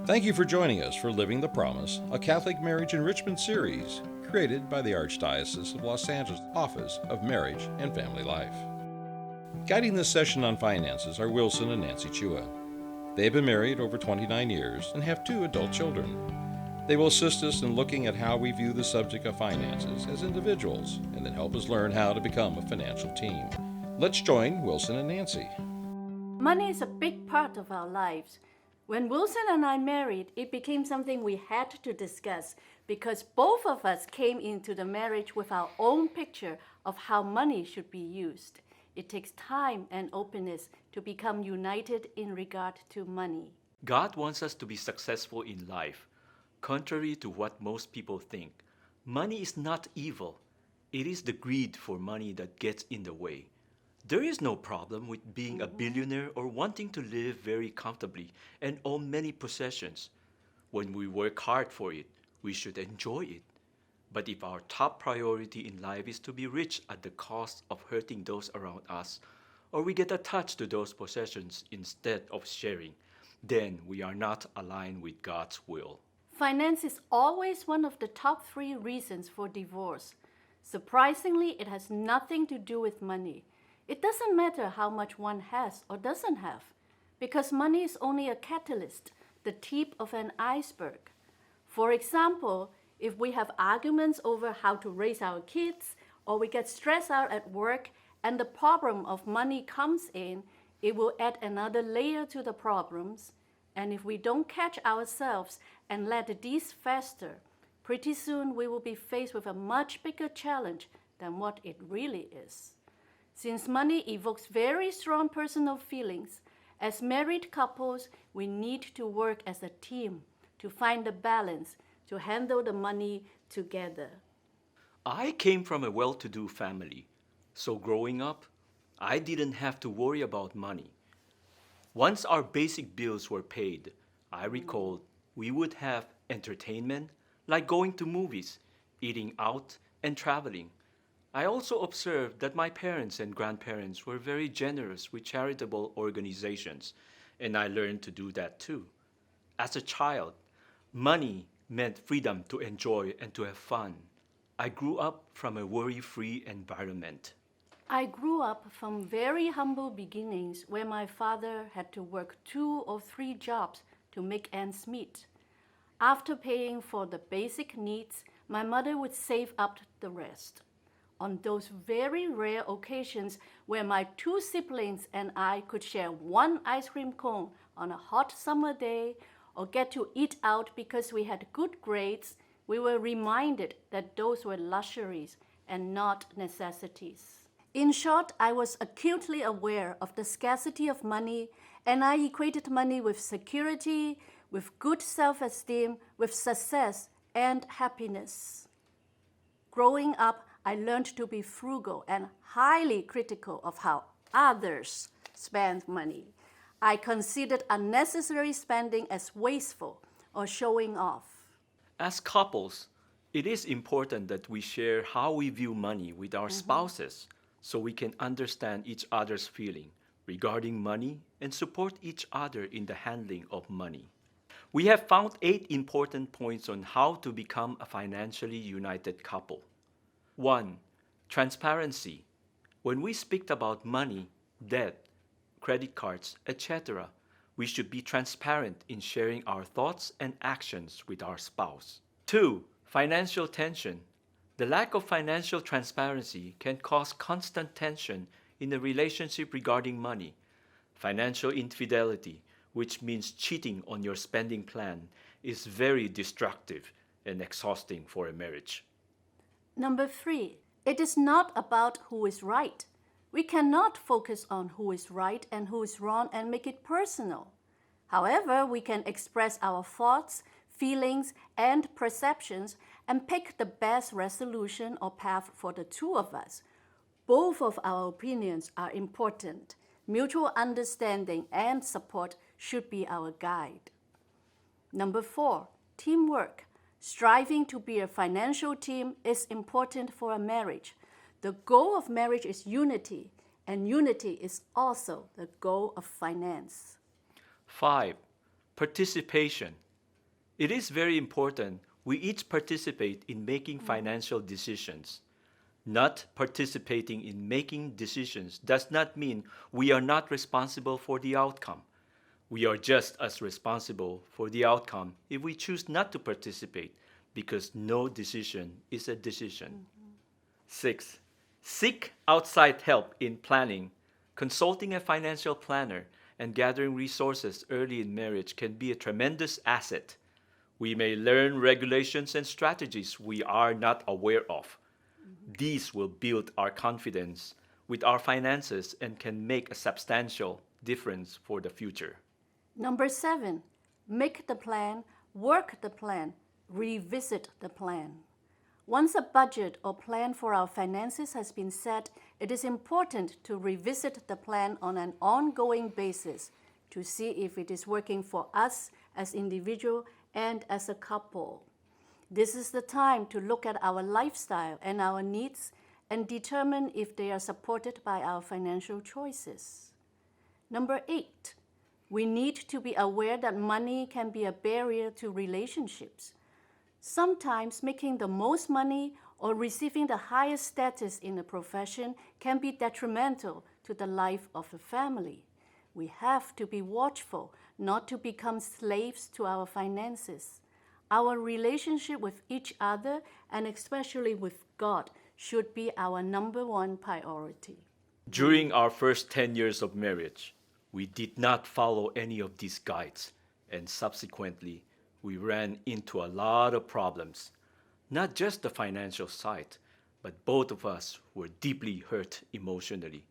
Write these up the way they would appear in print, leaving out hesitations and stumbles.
Thank you for joining us for Living the Promise, a Catholic marriage enrichment series created by the Archdiocese of Los Angeles Office of Marriage and Family Life. Guiding this session on finances are Wilson and Nancy Chua. They have been married over 29 years and have 2 adult children. They will assist us in looking at how we view the subject of finances as individuals and then help us learn how to become a financial team. Let's join Wilson and Nancy. Money is a big part of our lives. When Wilson and I married, it became something we had to discuss because both of us came into the marriage with our own picture of how money should be used. It takes time and openness to become united in regard to money. God wants us to be successful in life. Contrary to what most people think, money is not evil. It is the greed for money that gets in the way. There is no problem with being a billionaire or wanting to live very comfortably and own many possessions. When we work hard for it, we should enjoy it. But if our top priority in life is to be rich at the cost of hurting those around us, or we get attached to those possessions instead of sharing, then we are not aligned with God's will. Finance is always one of the top 3 reasons for divorce. Surprisingly, it has nothing to do with money. It doesn't matter how much one has or doesn't have, because money is only a catalyst, the tip of an iceberg. For example, if we have arguments over how to raise our kids, or we get stressed out at work and the problem of money comes in, it will add another layer to the problems. And if we don't catch ourselves and let these fester, pretty soon we will be faced with a much bigger challenge than what it really is. Since money evokes very strong personal feelings, as married couples, we need to work as a team to find the balance to handle the money together. I came from a well-to-do family, so growing up, I didn't have to worry about money. Once our basic bills were paid, I recalled we would have entertainment like going to movies, eating out, and traveling. I also observed that my parents and grandparents were very generous with charitable organizations, and I learned to do that too. As a child, money meant freedom to enjoy and to have fun. I grew up from a worry-free environment. I grew up from very humble beginnings where my father had to work 2 or 3 jobs to make ends meet. After paying for the basic needs, my mother would save up the rest. On those very rare occasions where my 2 siblings and I could share 1 ice cream cone on a hot summer day or get to eat out because we had good grades, we were reminded that those were luxuries and not necessities. In short, I was acutely aware of the scarcity of money, and I equated money with security, with good self-esteem, with success and happiness. Growing up, I learned to be frugal and highly critical of how others spend money. I considered unnecessary spending as wasteful or showing off. As couples, it is important that we share how we view money with our spouses so we can understand each other's feeling regarding money and support each other in the handling of money. We have found 8 important points on how to become a financially united couple. 1. Transparency. When we speak about money, debt, credit cards, etc., we should be transparent in sharing our thoughts and actions with our spouse. 2. Financial tension. The lack of financial transparency can cause constant tension in the relationship regarding money. Financial infidelity, which means cheating on your spending plan, is very destructive and exhausting for a marriage. Number 3, it is not about who is right. We cannot focus on who is right and who is wrong and make it personal. However, we can express our thoughts, feelings, and perceptions and pick the best resolution or path for the 2 of us. Both of our opinions are important. Mutual understanding and support should be our guide. Number 4, teamwork. Striving to be a financial team is important for a marriage. The goal of marriage is unity, and unity is also the goal of finance. 5. Participation. It is very important we each participate in making financial decisions. Not participating in making decisions does not mean we are not responsible for the outcome. We are just as responsible for the outcome if we choose not to participate, because no decision is a decision. 6. Seek outside help in planning. Consulting a financial planner and gathering resources early in marriage can be a tremendous asset. We may learn regulations and strategies we are not aware of. These will build our confidence with our finances and can make a substantial difference for the future. Number 7, make the plan, work the plan, revisit the plan. Once a budget or plan for our finances has been set, it is important to revisit the plan on an ongoing basis to see if it is working for us as individuals and as a couple. This is the time to look at our lifestyle and our needs and determine if they are supported by our financial choices. Number 8, we need to be aware that money can be a barrier to relationships. Sometimes making the most money or receiving the highest status in a profession can be detrimental to the life of a family. We have to be watchful not to become slaves to our finances. Our relationship with each other and especially with God should be our number one priority. During our first 10 years of marriage, we did not follow any of these guides, and subsequently, we ran into a lot of problems. Not just the financial side, but both of us were deeply hurt emotionally,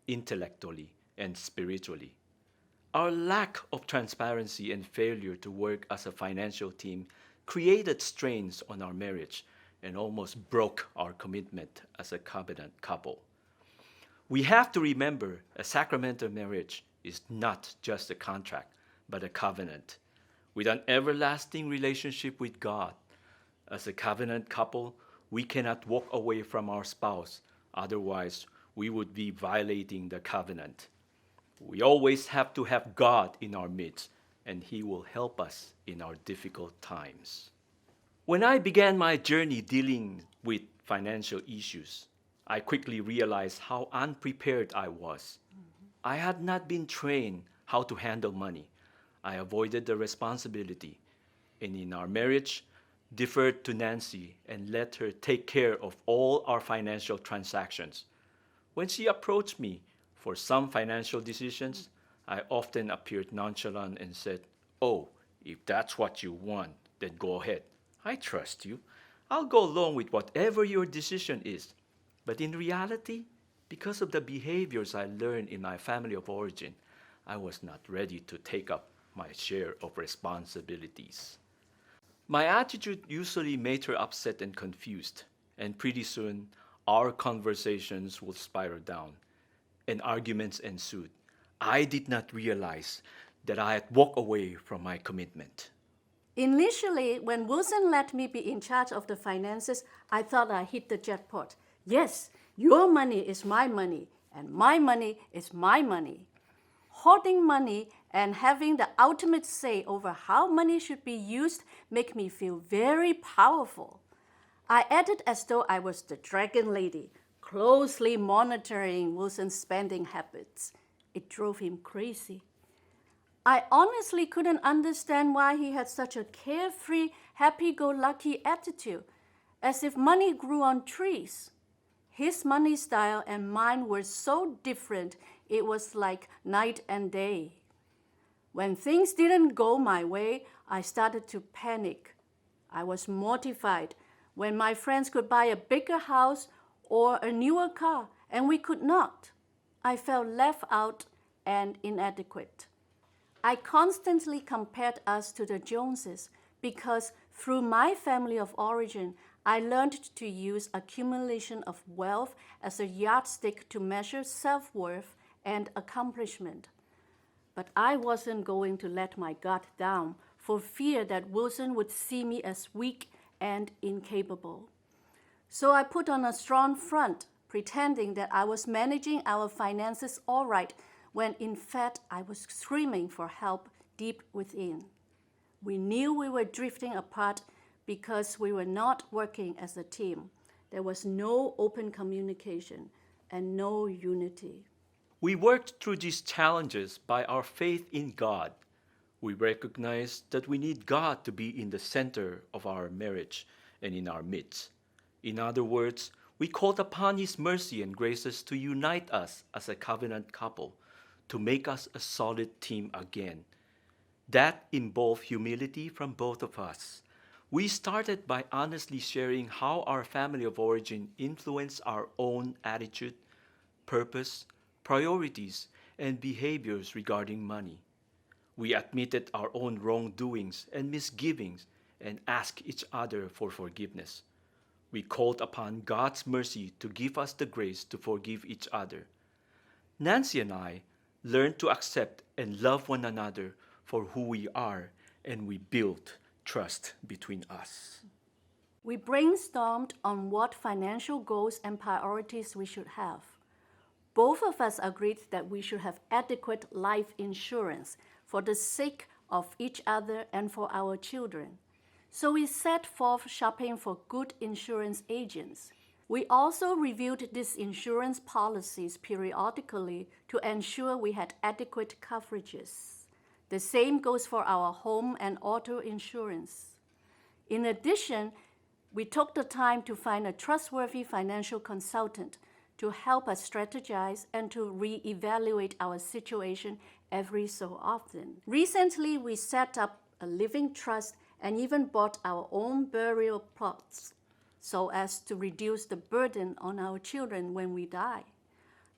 intellectually, and spiritually. Our lack of transparency and failure to work as a financial team created strains on our marriage and almost broke our commitment as a covenant couple. We have to remember a sacramental marriage is not just a contract, but a covenant with an everlasting relationship with God. As a covenant couple, we cannot walk away from our spouse, otherwise we would be violating the covenant. We always have to have God in our midst, and He will help us in our difficult times. When I began my journey dealing with financial issues, I quickly realized how unprepared I was. I had not been trained how to handle money. I avoided the responsibility, and in our marriage, deferred to Nancy and let her take care of all our financial transactions. When she approached me for some financial decisions, I often appeared nonchalant and said, "Oh, if that's what you want, then go ahead. I trust you. I'll go along with whatever your decision is." But in reality, because of the behaviors I learned in my family of origin, I was not ready to take up my share of responsibilities. My attitude usually made her upset and confused, and pretty soon our conversations would spiral down, and arguments ensued. I did not realize that I had walked away from my commitment. Initially, when Wilson let me be in charge of the finances, I thought I hit the jackpot. Yes, your money is my money, and my money is my money. Hoarding money and having the ultimate say over how money should be used make me feel very powerful. I acted as though I was the dragon lady, closely monitoring Wilson's spending habits. It drove him crazy. I honestly couldn't understand why he had such a carefree, happy-go-lucky attitude, as if money grew on trees. His money style and mine were so different, it was like night and day. When things didn't go my way, I started to panic. I was mortified when my friends could buy a bigger house or a newer car, and we could not. I felt left out and inadequate. I constantly compared us to the Joneses because through my family of origin, I learned to use accumulation of wealth as a yardstick to measure self-worth and accomplishment. But I wasn't going to let my guard down for fear that Wilson would see me as weak and incapable. So I put on a strong front, pretending that I was managing our finances all right, when in fact I was screaming for help deep within. We knew we were drifting apart because we were not working as a team. There was no open communication and no unity. We worked through these challenges by our faith in God. We recognized that we need God to be in the center of our marriage and in our midst. In other words, we called upon His mercy and graces to unite us as a covenant couple, to make us a solid team again. That involved humility from both of us. We started by honestly sharing how our family of origin influenced our own attitude, purpose, priorities, and behaviors regarding money. We admitted our own wrongdoings and misgivings and asked each other for forgiveness. We called upon God's mercy to give us the grace to forgive each other. Nancy and I learned to accept and love one another for who we are, and we built trust between us. We brainstormed on what financial goals and priorities we should have. Both of us agreed that we should have adequate life insurance for the sake of each other and for our children. So we set forth shopping for good insurance agents. We also reviewed these insurance policies periodically to ensure we had adequate coverages. The same goes for our home and auto insurance. In addition, we took the time to find a trustworthy financial consultant to help us strategize and to reevaluate our situation every so often. Recently, we set up a living trust and even bought our own burial plots so as to reduce the burden on our children when we die.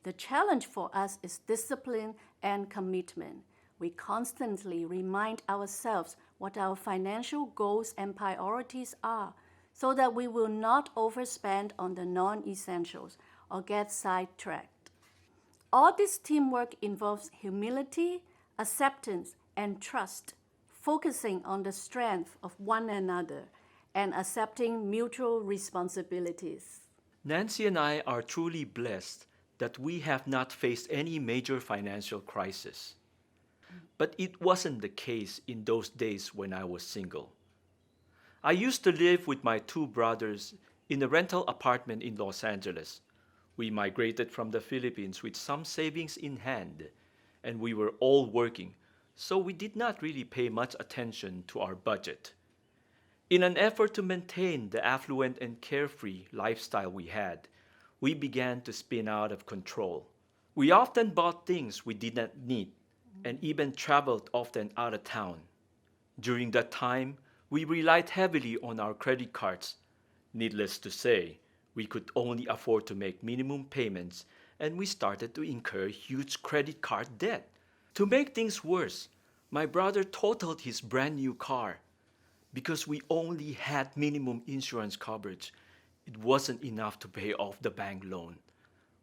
The challenge for us is discipline and commitment. We constantly remind ourselves what our financial goals and priorities are so that we will not overspend on the non-essentials or get sidetracked. All this teamwork involves humility, acceptance, and trust, focusing on the strength of one another and accepting mutual responsibilities. Nancy and I are truly blessed that we have not faced any major financial crisis. But it wasn't the case in those days when I was single. I used to live with my two brothers in a rental apartment in Los Angeles. We migrated from the Philippines with some savings in hand, and we were all working, so we did not really pay much attention to our budget. In an effort to maintain the affluent and carefree lifestyle we had, we began to spin out of control. We often bought things we did not need and even traveled often out of town. During that time, we relied heavily on our credit cards. Needless to say, we could only afford to make minimum payments, and we started to incur huge credit card debt. To make things worse, my brother totaled his brand new car. Because we only had minimum insurance coverage, it wasn't enough to pay off the bank loan.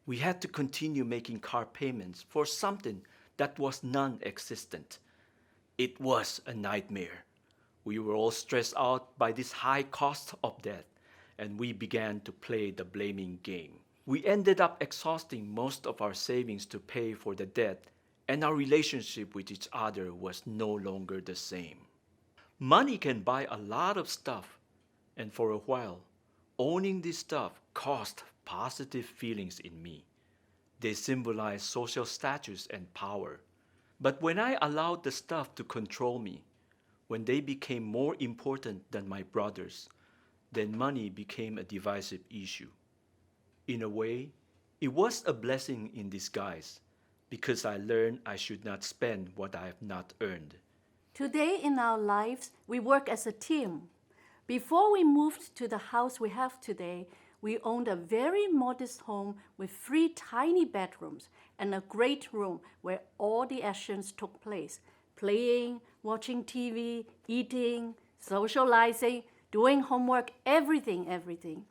We had to continue making car payments for something that was non-existent. It was a nightmare. We were all stressed out by this high cost of debt, and we began to play the blaming game. We ended up exhausting most of our savings to pay for the debt, and our relationship with each other was no longer the same. Money can buy a lot of stuff, and for a while, owning this stuff caused positive feelings in me. They symbolize social status and power. But when I allowed the stuff to control me, when they became more important than my brothers, then money became a divisive issue. In a way, it was a blessing in disguise, because I learned I should not spend what I have not earned. Today in our lives, we work as a team. Before we moved to the house we have today, we owned a very modest home with 3 tiny bedrooms and a great room where all the actions took place: playing, watching TV, eating, socializing, doing homework, everything.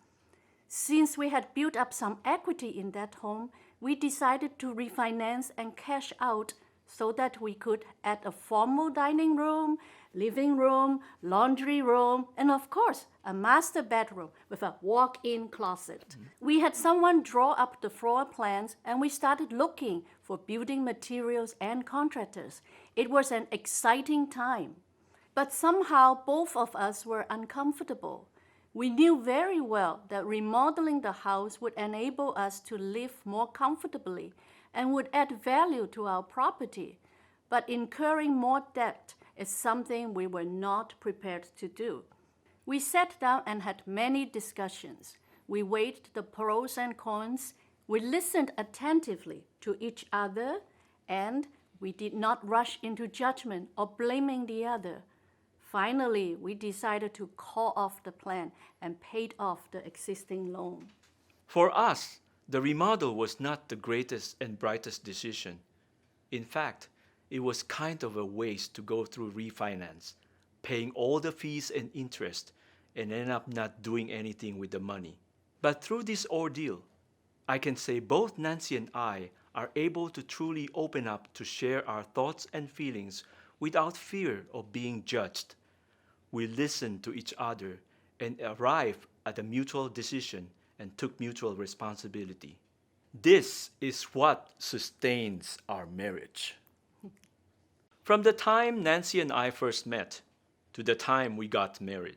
Since we had built up some equity in that home, we decided to refinance and cash out so that we could add a formal dining room, living room, laundry room, and of course, a master bedroom with a walk-in closet. We had someone draw up the floor plans, and we started looking for building materials and contractors. It was an exciting time. But somehow both of us were uncomfortable. We knew very well that remodeling the house would enable us to live more comfortably and would add value to our property. But incurring more debt is something we were not prepared to do. We sat down and had many discussions. We weighed the pros and cons. We listened attentively to each other, and we did not rush into judgment or blaming the other. Finally, we decided to call off the plan and paid off the existing loan. For us, the remodel was not the greatest and brightest decision. In fact, it was kind of a waste to go through refinance, paying all the fees and interest, and end up not doing anything with the money. But through this ordeal, I can say both Nancy and I are able to truly open up to share our thoughts and feelings without fear of being judged. We listened to each other and arrived at a mutual decision and took mutual responsibility. This is what sustains our marriage. From the time Nancy and I first met to the time we got married,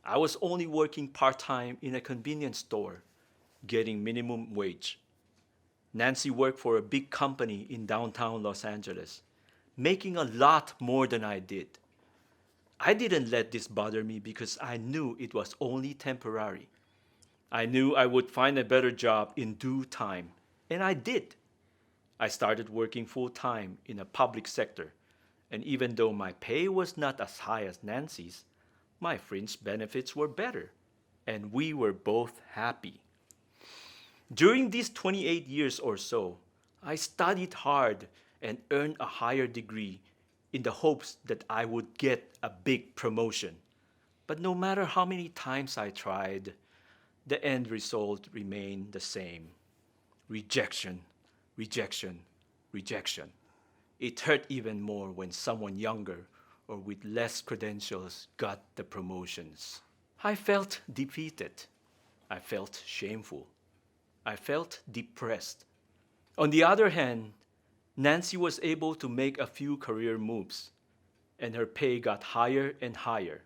I was only working part-time in a convenience store, getting minimum wage. Nancy worked for a big company in downtown Los Angeles, making a lot more than I did. I didn't let this bother me because I knew it was only temporary. I knew I would find a better job in due time, and I did. I started working full-time in a public sector, and even though my pay was not as high as Nancy's, my fringe benefits were better, and we were both happy. During these 28 years or so, I studied hard and earned a higher degree in the hopes that I would get a big promotion. But no matter how many times I tried, the end result remained the same. Rejection, rejection, rejection. It hurt even more when someone younger or with less credentials got the promotions. I felt defeated. I felt shameful. I felt depressed. On the other hand, Nancy was able to make a few career moves, and her pay got higher and higher.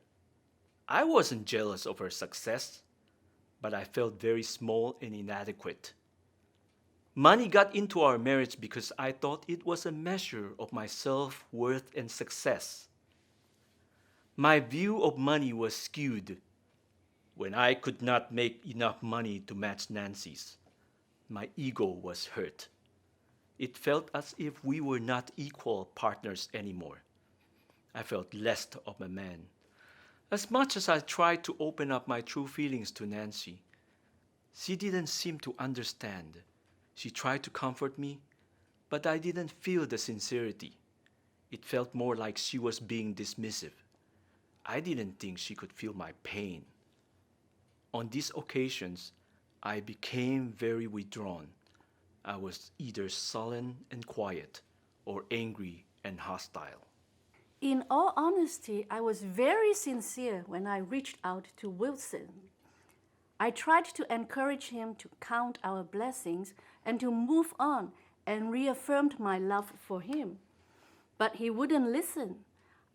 I wasn't jealous of her success, but I felt very small and inadequate. Money got into our marriage because I thought it was a measure of my self-worth and success. My view of money was skewed. When I could not make enough money to match Nancy's, my ego was hurt. It felt as if we were not equal partners anymore. I felt less of a man. As much as I tried to open up my true feelings to Nancy, she didn't seem to understand. She tried to comfort me, but I didn't feel the sincerity. It felt more like she was being dismissive. I didn't think she could feel my pain. On these occasions, I became very withdrawn. I was either sullen and quiet or angry and hostile. In all honesty, I was very sincere when I reached out to Wilson. I tried to encourage him to count our blessings and to move on, and reaffirmed my love for him. But he wouldn't listen.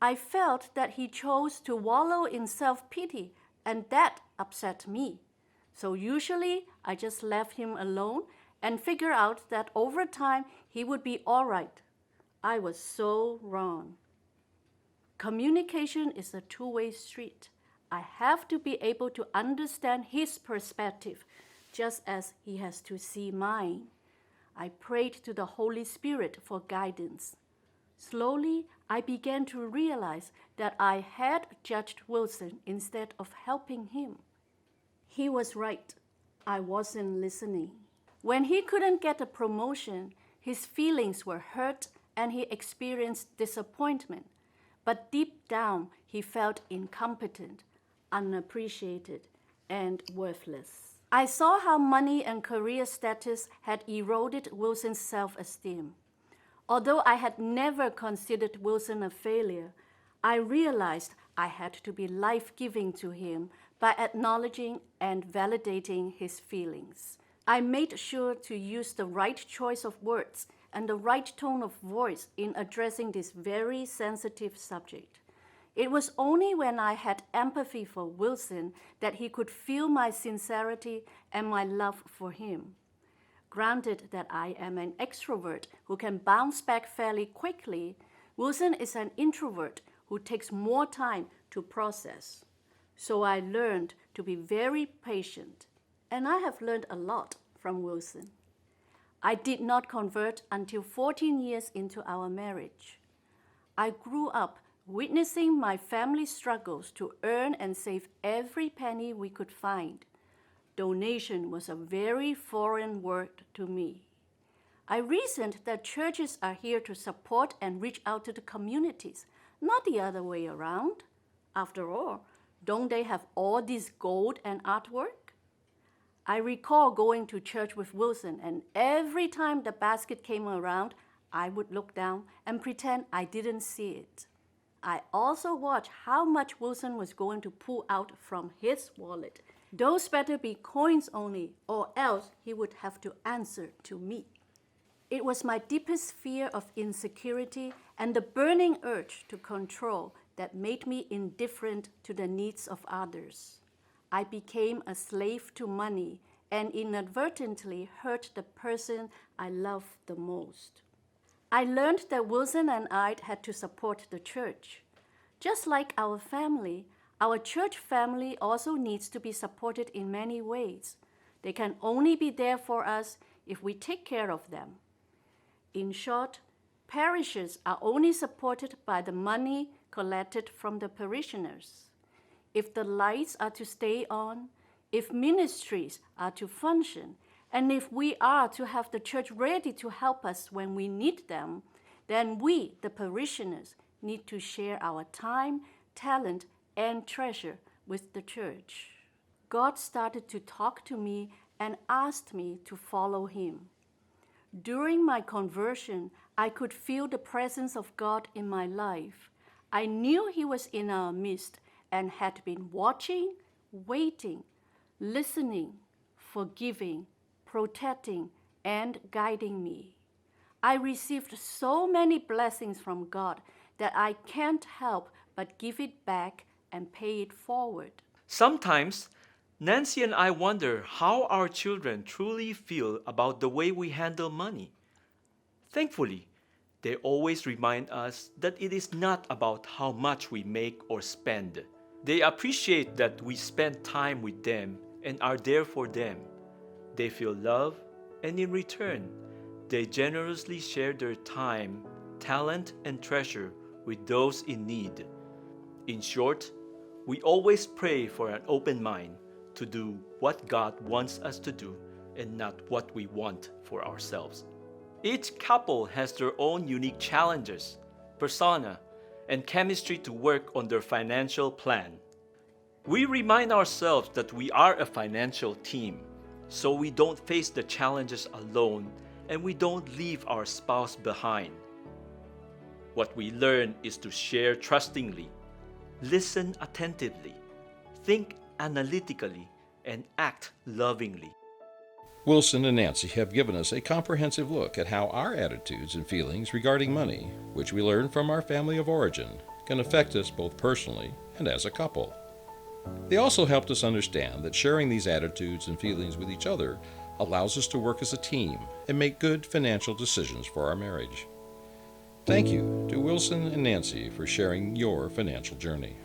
I felt that he chose to wallow in self-pity, and that upset me. So usually I just left him alone and figured out that over time he would be all right. I was so wrong. Communication is a two-way street. I have to be able to understand his perspective, just as he has to see mine. I prayed to the Holy Spirit for guidance. Slowly, I began to realize that I had judged Wilson instead of helping him. He was right. I wasn't listening. When he couldn't get a promotion, his feelings were hurt and he experienced disappointment. But deep down, he felt incompetent, unappreciated, and worthless. I saw how money and career status had eroded Wilson's self-esteem. Although I had never considered Wilson a failure, I realized I had to be life-giving to him by acknowledging and validating his feelings. I made sure to use the right choice of words and the right tone of voice in addressing this very sensitive subject. It was only when I had empathy for Wilson that he could feel my sincerity and my love for him. Granted that I am an extrovert who can bounce back fairly quickly, Wilson is an introvert who takes more time to process. So I learned to be very patient, and I have learned a lot from Wilson. I did not convert until 14 years into our marriage. I grew up witnessing my family's struggles to earn and save every penny we could find. Donation was a very foreign word to me. I reasoned that churches are here to support and reach out to the communities, not the other way around. After all, don't they have all this gold and artwork? I recall going to church with Wilson, and every time the basket came around, I would look down and pretend I didn't see it. I also watched how much Wilson was going to pull out from his wallet. Those better be coins only, or else he would have to answer to me. It was my deepest fear of insecurity and the burning urge to control that made me indifferent to the needs of others. I became a slave to money and inadvertently hurt the person I loved the most. I learned that Wilson and I had to support the church. Just like our family, our church family also needs to be supported in many ways. They can only be there for us if we take care of them. In short, parishes are only supported by the money collected from the parishioners. If the lights are to stay on, if ministries are to function, and if we are to have the church ready to help us when we need them, then we, the parishioners, need to share our time, talent, and treasure with the church. God started to talk to me and asked me to follow him. During my conversion, I could feel the presence of God in my life. I knew he was in our midst and had been watching, waiting, listening, forgiving, protecting, and guiding me. I received so many blessings from God that I can't help but give it back and pay it forward. Sometimes, Nancy and I wonder how our children truly feel about the way we handle money. Thankfully, they always remind us that it is not about how much we make or spend. They appreciate that we spend time with them and are there for them. They feel love, and in return, they generously share their time, talent, and treasure with those in need. In short, we always pray for an open mind to do what God wants us to do and not what we want for ourselves. Each couple has their own unique challenges, persona, and chemistry to work on their financial plan. We remind ourselves that we are a financial team, so we don't face the challenges alone and we don't leave our spouse behind. What we learn is to share trustingly, listen attentively, think analytically, and act lovingly. Wilson and Nancy have given us a comprehensive look at how our attitudes and feelings regarding money, which we learn from our family of origin, can affect us both personally and as a couple. They also helped us understand that sharing these attitudes and feelings with each other allows us to work as a team and make good financial decisions for our marriage. Thank you to Wilson and Nancy for sharing your financial journey.